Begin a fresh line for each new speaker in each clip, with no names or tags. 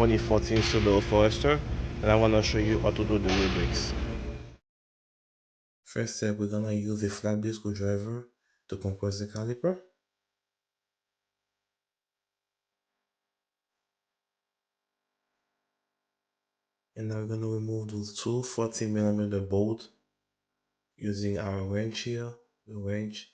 2014 Subaru Forester, and I want to show you how to do the wheel brakes.
First step, we're gonna use a flat blade screwdriver to compress the caliper. And now we're gonna remove those two 40mm bolts using our wrench here, the wrench.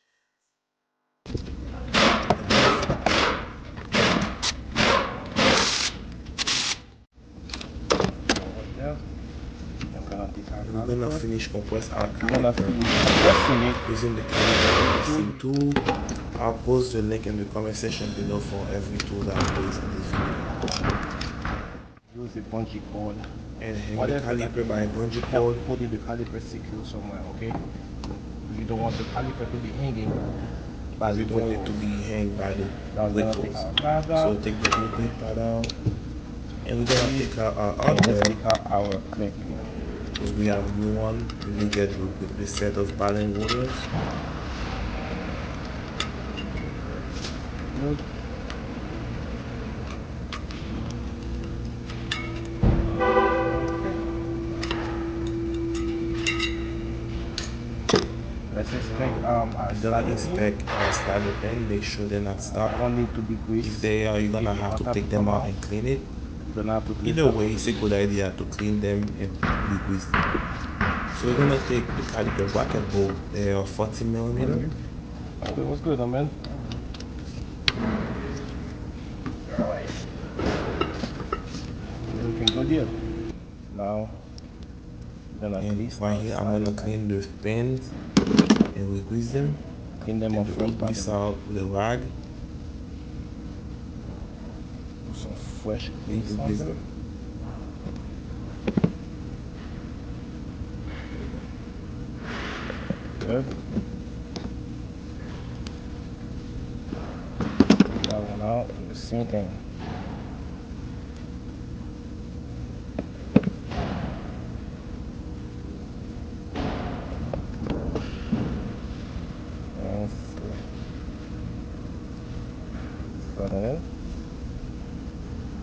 We're gonna finish compress our caliper using the caliper tool. I'll post the link in the comment section below for every tool that I use in this video.
Use a bungee cord
And hang the caliper by a bungee cord.
Put the caliper secure somewhere, okay? You don't want the caliper to be hanging by the
don't want it to be hanged by the rotors. So take the brake pad out. And we're gonna take out our hardware.
Take out our clip.
Because we have a new one, we need to get the set of balance rotors.
Good. Let's inspect
our slider pen, make sure they're not stuck.
Don't need to be greased.
If they are, you're gonna have to take them out and clean it.
You're gonna have to
Either way, it's a good idea to clean them and degrease them. So we're gonna take the caliper bracket bolt. They are 40mm.
Okay, what's good, man? Alright. Looking good here. Now,
right here, I'm gonna clean the pins and we grease them.
Clean them up first.
Grease out with a rag.
Put some fresh grease on them. Good. That one out. Do the same thing.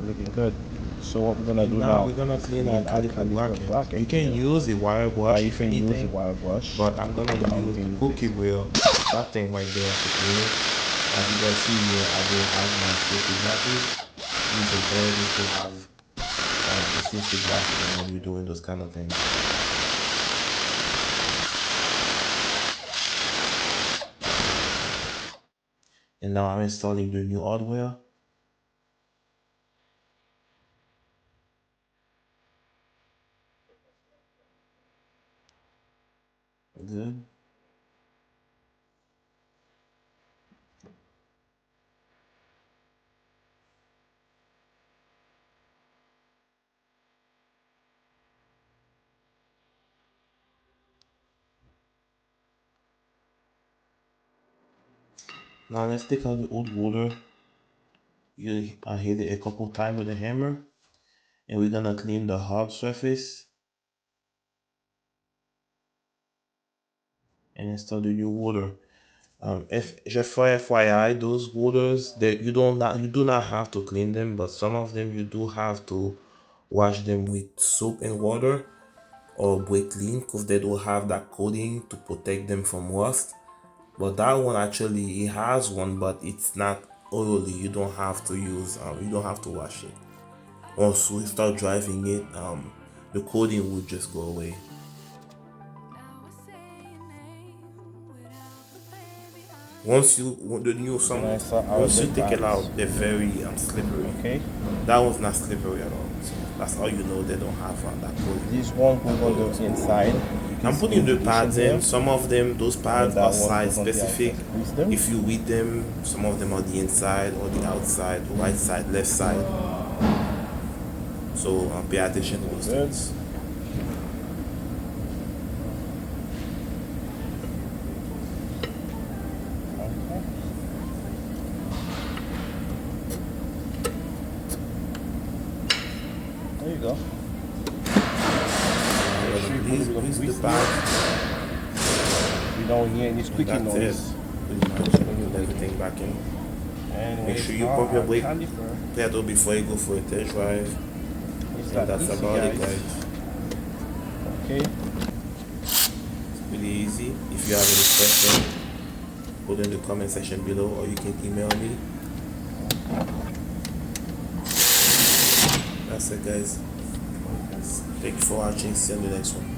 Looking good. So what we're gonna do now?
We're gonna clean our caliper bracket. You can use a wire brush.
You can use a wire brush,
but I'm gonna use the cookie wheel. That thing right there to clean it. As you guys see here, I don't have my safety glasses. It's imperative to have the safety glasses when you're doing those kind of things. And now I'm installing the new hardware. Good. Now let's take out the old rotor. I hit it a couple times with a hammer. And we're gonna clean the hard surface. And install the new rotor. Just for FYI, those rotors that you do not have to clean them, but some of them you do have to wash them with soap and water or brake clean because they don't have that coating to protect them from rust. But that one actually it has one, but it's not oily. You don't have to use you don't have to wash it. Once we start driving it, the coating will just go away. Once you take it out, they're very slippery.
Okay.
That one's not slippery at all. So that's how you know they don't have that coating.
This one will go on the inside.
I'm putting the pads in. Some of them, those pads are size specific. If you read them, some of them are the inside or the outside, right side, left side. So pay attention to those things.
There you go.
Grease the pad.
You don't hear any squeaky noise.
Put everything back in.
And
make sure you pump your brake pedal before you go for a test drive.
It's
And
that
that's
easy,
about it,
guys.
guys.
Okay.
Really easy. If you have any question, put in the comment section below, or you can email me. That's it, guys. Thank you for watching. See you in the next one.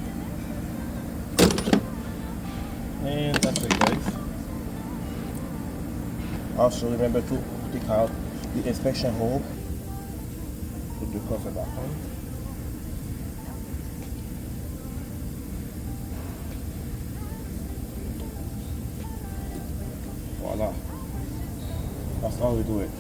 And that's it, guys. Also remember to take out the inspection hole. Put the cover back on. Voila. That's how we do it.